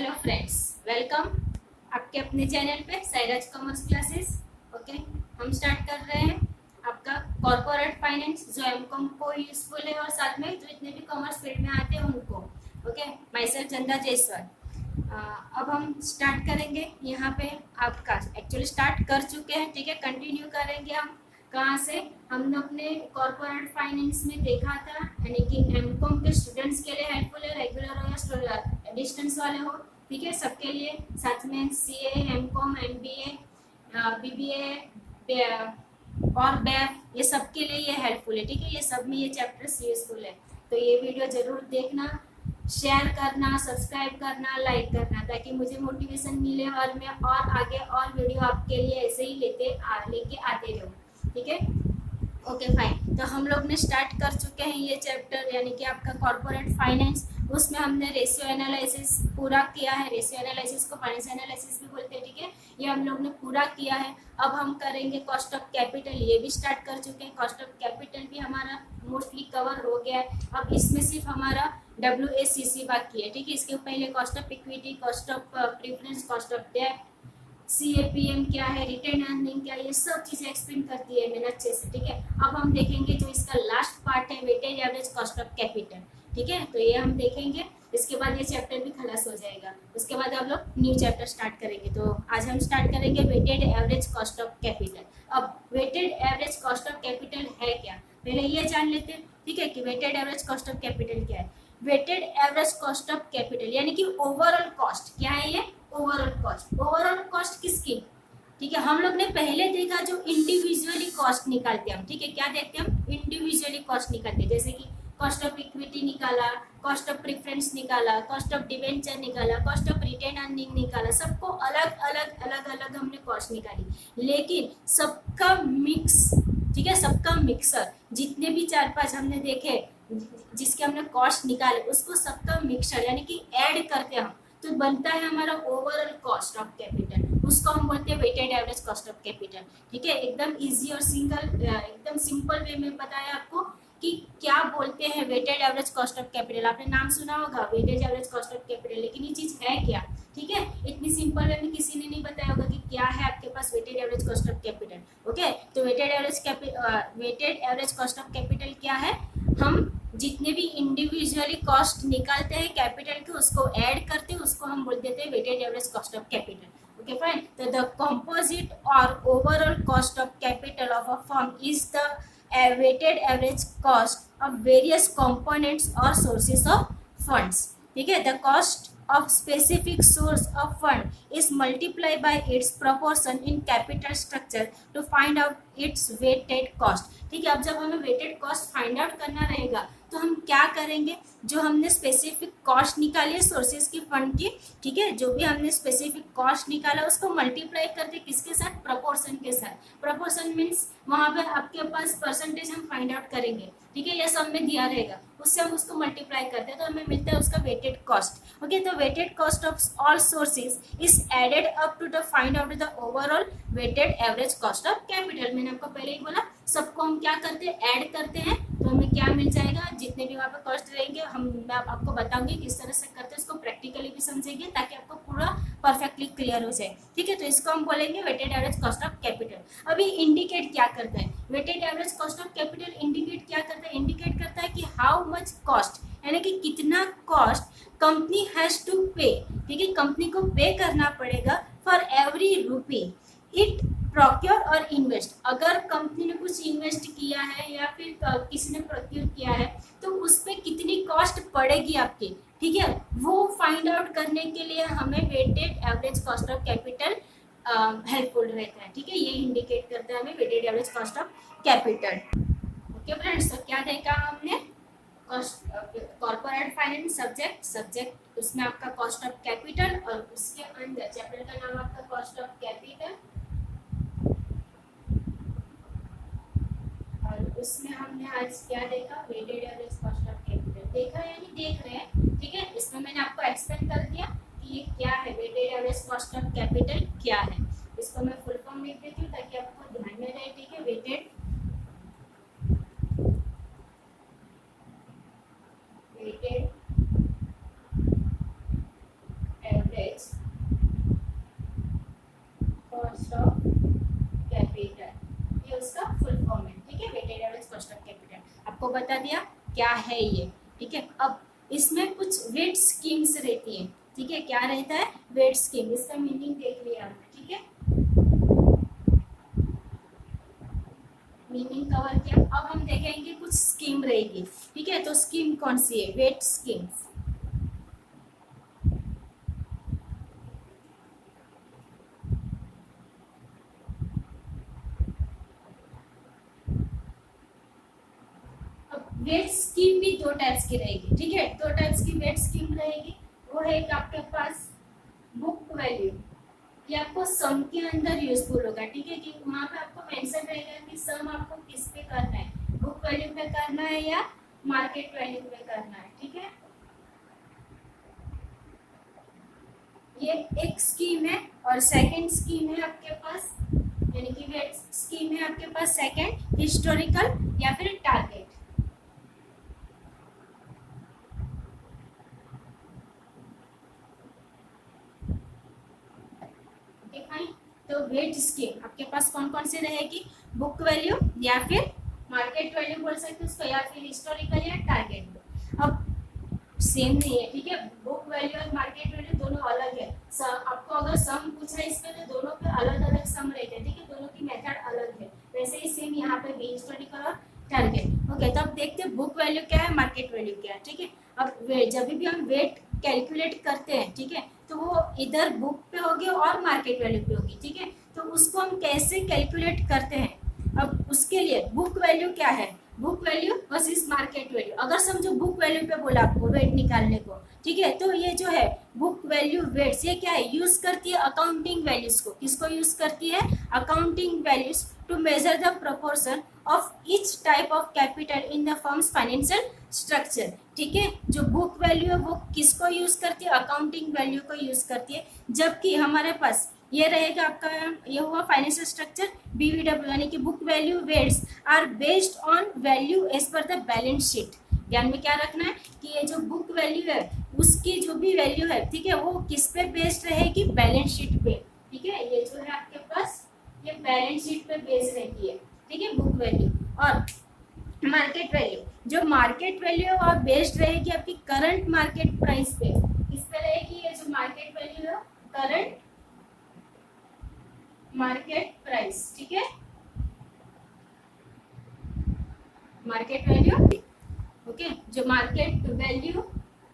Hello friends, welcome आपके अपने channel पे साइराज कॉमर्स क्लासेस। ओके, हम स्टार्ट कर रहे हैं आपका कॉर्पोरेट फाइनेंस, जो एमकॉम को यूजफुल है और साथ में जो इतने भी कॉमर्स फील्ड में आते हैं उनको। ओके, माई सेल्फ चंदा जायसवाल। अब हम स्टार्ट करेंगे। यहाँ पे आपका एक्चुअली स्टार्ट कर चुके हैं, ठीक है। कंटिन्यू करेंगे हम। कहाँ से? हमने अपने कॉर्पोरेट फाइनेंस में देखा था, यानी कि एमकॉम के स्टूडेंट्स के लिए हेल्पफुल है, रेगुलर हो या डिस्टेंस वाले हो, ठीक है, सबके लिए। साथ में सीए, एमकॉम, एमबीए, बीबीए और बैफ, ये सब के लिए ये हेल्पफुल है, ठीक है। ये सब में ये चैप्टर्स यूजफुल है। तो ये वीडियो जरूर देखना, शेयर करना, सब्सक्राइब करना, लाइक करना, ताकि मुझे मोटिवेशन मिले और मैं और आगे और वीडियो आपके लिए ऐसे ही लेके आते रहूँ, ठीक है। Okay fine. तो हम लोग ने स्टार्ट कर चुके हैं ये चैप्टर, यानी कि आपका कॉर्पोरेट फाइनेंस। उसमें हमने रेशियो एनालिसिस पूरा किया है। रेशियो एनालिसिस को फाइनेंशियल एनालिसिस भी बोलते हैं, ठीक है। ये हम लोग ने पूरा किया है। अब हम करेंगे कॉस्ट ऑफ कैपिटल, ये भी स्टार्ट कर चुके हैं। कॉस्ट ऑफ कैपिटल भी हमारा मोस्टली कवर हो गया है। अब इसमें सिर्फ हमारा WACC बाकी है, ठीक है। इसके पहले cost of equity, cost of preference, cost of debt, CAPM क्या है, रिटेन अर्निंग क्या है, ये सब चीजें एक्सप्लेन करती है मैंने अच्छे से, ठीक है। अब हम देखेंगे जो इसका लास्ट पार्ट है, weightage average cost of capital, ठीक है। तो ये हम देखेंगे, इसके बाद ये चैप्टर भी खलास हो जाएगा। उसके बाद हम लोग न्यू चैप्टर स्टार्ट करेंगे। तो आज हम स्टार्ट करेंगे weighted average cost of capital. अब weighted average cost of capital है क्या, पहले ये जान लेते हैं, ठीक है, कि weighted average cost of capital क्या है। Weighted average cost of capital यानी कि ओवरऑल कॉस्ट क्या है, ये ओवरऑल कॉस्ट। ओवरऑल कॉस्ट किसकी, ठीक है। हम लोग ने पहले देखा जो इंडिविजुअली कॉस्ट निकालते हैं हम, ठीक है। क्या देखते हैं हम? इंडिविजुअली कॉस्ट निकालते हैं, जैसे कि कॉस्ट ऑफ इक्विटी निकाला, कॉस्ट ऑफ प्रेफरेंस निकाला, कॉस्ट ऑफ डिवेंचर निकाला, कॉस्ट ऑफ रिटेन अर्निंग निकाला। सबको अलग अलग हमने कॉस्ट निकाली, लेकिन सबका मिक्स, ठीक है, सबका मिक्सर, जितने भी 4-5 हमने देखे जिसके हमने कॉस्ट निकाले, उसको सबका मिक्सर यानी कि ऐड करते हम, तो बनता है हमारा ओवरऑल कॉस्ट ऑफ कैपिटल। उसको हम बोलते हैं weighted average cost of capital, ठीक है। एकदम इजी और एकदम सिंपल वे में बताया आपको कि क्या बोलते हैं weighted average cost of capital. आपने नाम सुना होगा weighted average cost of capital, लेकिन ये चीज है क्या, ठीक है। इतनी सिंपल वे में किसी ने नहीं बताया होगा कि क्या है आपके पास weighted average cost of capital. Okay, तो weighted average cost of capital क्या है? हम जितने भी इंडिविजुअली कॉस्ट निकालते हैं कैपिटल के, उसको ऐड करते हैं, उसको हम बोल देते हैं weighted average cost of capital. Okay fine. तो द कंपोजिट और overall cost of capital of a firm is the weighted average cost of various components or sources of funds, ठीक है। the cost of specific source of fund is multiplied by its proportion in capital structure to find out its weighted cost, ठीक है। अब जब हमें weighted cost find out करना रहेगा तो हम क्या करेंगे? जो हमने स्पेसिफिक कॉस्ट निकाली है सोर्सेज की फंड की, ठीक है, जो भी हमने स्पेसिफिक कॉस्ट निकाला उसको मल्टीप्लाई करते किसके साथ? प्रोपोर्शन के साथ। प्रोपोर्शन मीन्स वहां पे आपके पास परसेंटेज हम फाइंड आउट करेंगे, ठीक है, यह सब में दिया रहेगा, उससे हम उसको मल्टीप्लाई करते हैं तो हमें मिलता है उसका वेटेड कॉस्ट। ओके, तो weighted cost of all sources is added up to the find out the overall weighted average cost of capital. मैंने आपको पहले ही बोला, सबको हम क्या करते हैं? ऐड करते हैं, तो हमें क्या मिल जाएगा? जितने भी वहाँ पे कॉस्ट रहेंगे मैं आपको बताऊंगी किस तरह से करते हैं, इसको प्रैक्टिकली भी समझेंगे ताकि आपको पूरा परफेक्टली क्लियर हो जाए, ठीक है। तो इसको हम बोलेंगे weighted average cost of capital. अभी इंडिकेट क्या करता है? Weighted average cost of capital indicate क्या करता है? इंडिकेट करता है कि हाउ मच कॉस्ट, यानी कि कितना कॉस्ट कंपनी हैज टू पे, ठीक है, कंपनी को पे करना पड़ेगा फॉर एवरी रूपी इट प्रोक्योर और इन्वेस्ट। अगर कंपनी ने कुछ इन्वेस्ट किया है या फिर किसी ने प्रोक्योर किया है तो उस पर कितनी कॉस्ट पड़ेगी आपकी, ठीक है, वो फाइंड आउट करने के लिए हमें weighted average cost of capital helpful रहता है, ठीक है। ये इंडिकेट करता है हमें weighted average cost of capital. Okay friends, तो क्या देखा हमने? कॉर्पोरेट फाइनेंस सब्जेक्ट उसमें आपका कॉस्ट ऑफ कैपिटल, और उसके अंदर चैप्टर का नाम आपका कॉस्ट ऑफ कैपिटल, उसमें हमने आज क्या देखा? Weighted average cost of capital देखा, यानी देख रहे हैं, ठीक है। इसमें मैंने आपको एक्सप्लेन कर दिया कि ये क्या है, weighted average cost of capital क्या है। इसको मैं फुल फॉर्म लिख देती हूँ ताकि आपको ध्यान में रहे, ठीक है। वेटेड एवरेज आपको बता दिया क्या है ये, ठीक है। अब इसमें कुछ वेट स्कीम्स रहती है, ठीक है। क्या रहता है? Wait scheme. इसका मीनिंग देख लिया आपने, ठीक है। मीनिंग कवर किया। अब हम देखेंगे कुछ स्कीम रहेगी, ठीक है। तो स्कीम कौन सी है? Wait schemes. वेट स्कीम भी दो टाइप्स की रहेगी, ठीक है। दो टाइप्स की वेट स्कीम रहेगी। वो है एक आपके पास बुक वैल्यू, ये आपको सम के अंदर यूजफुल होगा, ठीक है। कि वहाँ पे आपको मेंशन रहेगा कि सम आपको किस पे करना है, बुक वैल्यू पे करना है या मार्केट वैल्यू पे करना है, ठीक है। ये एक स्कीम है। और सेकंड स्कीम है आपके पास, यानी कि वेट स्कीम है आपके पास सेकंड, हिस्टोरिकल या फिर टारगेट। तो वेट स्कीम आपके पास कौन कौन से रहेगी? बुक वैल्यू या फिर मार्केट वैल्यू बोल सकते हो उसको, या फिर हिस्टोरिकल या टारगेट। अब सेम नहीं है, ठीक है। बुक वैल्यू और मार्केट वैल्यू दोनों अलग है। आपको अगर सम पूछा है इसमें तो दोनों पे अलग अलग सम रहते हैं, ठीक है। दोनों की मेथड अलग है। वैसे ही सेम यहाँ पे भी हिस्टोरिकल और टारगेट। ओके, तो अब देखते हैं बुक वैल्यू क्या है, मार्केट वैल्यू क्या है, ठीक है। अब जब भी हम वेट कैलकुलेट करते हैं, ठीक है, तो वो इधर बुक पे होगी और मार्केट वैल्यू पे होगी, ठीक है। तो उसको हम कैसे कैलकुलेट करते हैं? अब उसके लिए बुक वैल्यू क्या है, book value versus market value. अगर समझो बुक वैल्यू पे बोला आपको वेट निकालने को, ठीक है, तो ये जो है बुक वैल्यू वेट्स, ये क्या है? यूज करती है अकाउंटिंग वैल्यूज को। किसको यूज करती है? Accounting values to measure the proportion of each type of capital in the firm's financial structure, ठीक है। जो बुक वैल्यू है वो किसको यूज करती है? अकाउंटिंग वैल्यू को यूज करती है। जबकि हमारे पास ये रहेगा आपका, ये हुआ फाइनेंशियल स्ट्रक्चर BVW, यानी कि book value weights are based on value as per the balance sheet. ध्यान में क्या रखना है कि ये जो बुक वैल्यू है उसकी जो भी वैल्यू है, ठीक है, वो किस पे बेस्ड रहेगी? बैलेंस शीट पे, ठीक है। ये जो है आपके पास ये बैलेंस शीट पे बेस्ड रहती है, ठीक है, बुक वैल्यू। और मार्केट वैल्यू, जो मार्केट वैल्यू और बेस्ड रहेगी आपकी करंट मार्केट प्राइस पे। किस पे रहेगी? ये जो मार्केट वैल्यू है करंट मार्केट प्राइस, ठीक है, मार्केट वैल्यू। ओके, जो मार्केट वैल्यू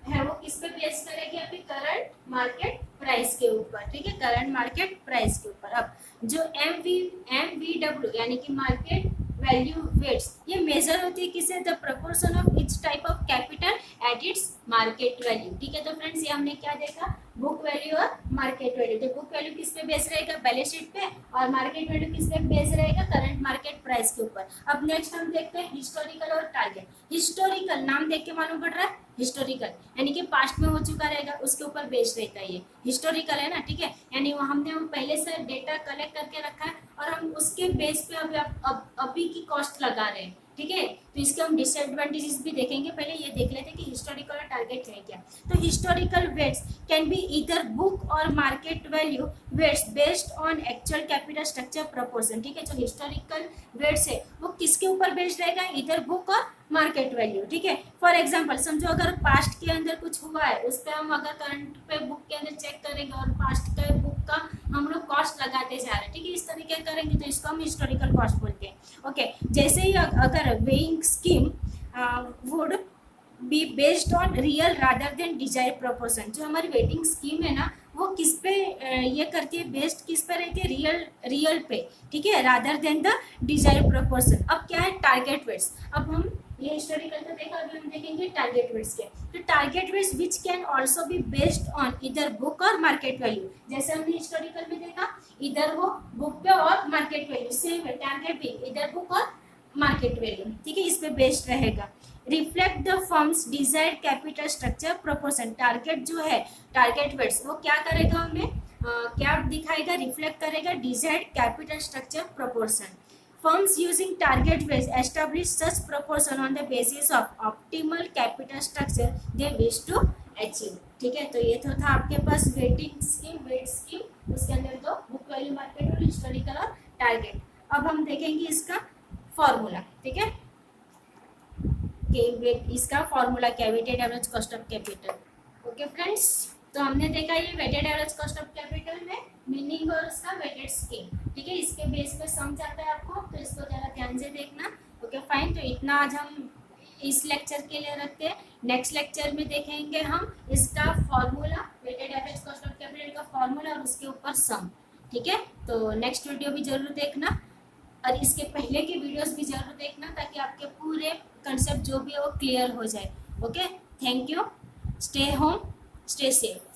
है वो किस पे बेस करेगी? आपकी करंट मार्केट प्राइस के ऊपर, ठीक है, करंट मार्केट प्राइस के ऊपर। अब जो MVW यानी कि मार्केट वैल्यू वेट्स, ये मेजर होती है किसे? The proportion of each type of capital at its market value, ठीक है। तो फ्रेंड्स ये हमने क्या देखा? बुक वैल्यू और मार्केट वैल्यू। तो बुक वैल्यू किस पे बेस रहेगा? बैलेंस शीट पे। और मार्केट वैल्यू किस पे बेस रहेगा? करंट मार्केट प्राइस के ऊपर। अब नेक्स्ट हम देखते हैं हिस्टोरिकल और टारगेट। हिस्टोरिकल नाम देख के मालूम पड़ रहा है, हिस्टोरिकल यानी कि पास्ट में हो चुका रहेगा, उसके ऊपर बेस्ड रहता है। ये हिस्टोरिकल है ना, ठीक है। यानी हमने हम पहले से डेटा कलेक्ट करके रखा है और हम उसके बेस पे अभी की कॉस्ट लगा रहे हैं, ठीक है। तो इसके हम डिसएडवांटेजेस भी देखेंगे। पहले ये देख लेते हैं कि हिस्टोरिकल और टारगेट है क्या। तो historical weights can be either book और market value weights based on actual capital structure proportion, ठीक है। जो हिस्टोरिकल वेट्स है वो किसके ऊपर बेस्ड रहेगा? ईदर बुक और मार्केट वैल्यू, ठीक है। फॉर एग्जाम्पल समझो अगर पास्ट के अंदर कुछ हुआ है, उस पर हम अगर करंट पे बुक के अंदर चेक करेंगे और पास्ट का बुक का हम लोग कॉस्ट लगाते जा रहे हैं, ठीक है, इस तरीके करेंगे तो इसको हम हिस्टोरिकल कॉस्ट बोलते हैं। ओके, जैसे ही अगर weighing scheme would be based on real rather than desire proportion. जो हमारी वेटिंग स्कीम है ना वो किस पे ये करती है? बेस्ड किस पे रहती है? रियल पे, ठीक है, rather than the desire proportion. अब क्या है? Target weights. अब हम ये हिस्टोरिकल तो देखा, अभी हम देखेंगे टारगेट वेट्स के। तो target weights which can also be based on इधर बुक और मार्केट वैल्यू। जैसे हमने हिस्टोरिकल में देखा, इधर वो बुक पे और मार्केट वैल्यू, सेम है टारगेट भी इधर बुक और मार्केट वैल्यू, ठीक है, इस पे बेस्ड रहेगा। Reflect the firms desired capital structure proportion. Target जो है, टारगेट वेट्स, वो क्या करेगा? हमें क्या दिखाएगा? रिफ्लेक्ट करेगा desired capital structure proportion. Firms using target weights establish such proportion on the basis of optimal capital structure they wish to achieve, ठीक है। तो ये तो था आपके पास वेटिंग स्कीम, वेट स्कीम, उसके अंदर तो book value, market value, historical और टारगेट। अब हम देखेंगे इसका फॉर्मूला, ठीक है। इसका फॉर्मूला क्या है, weighted average cost of capital. Okay friends, तो हमने देखा ये weighted average cost of capital में मीनिंग और उसका वेटेड स्केल, ठीक है। इसके बेस पे सम चाहता है आपको, तो इसको जरा ध्यान से देखना। ओके फाइन, तो इतना आज हम इस लेक्चर के लिए रखते हैं। नेक्स्ट लेक्चर में देखेंगे हम इसका formula, weighted average cost of capital का फॉर्मूला और उसके ऊपर सम, ठीक है। तो नेक्स्ट वीडियो भी जरूर देखना और इसके पहले की वीडियोस भी जरूर देखना, ताकि आपके पूरे कंसेप्ट जो भी है वो क्लियर हो जाए। Okay, thank you, stay home, stay safe.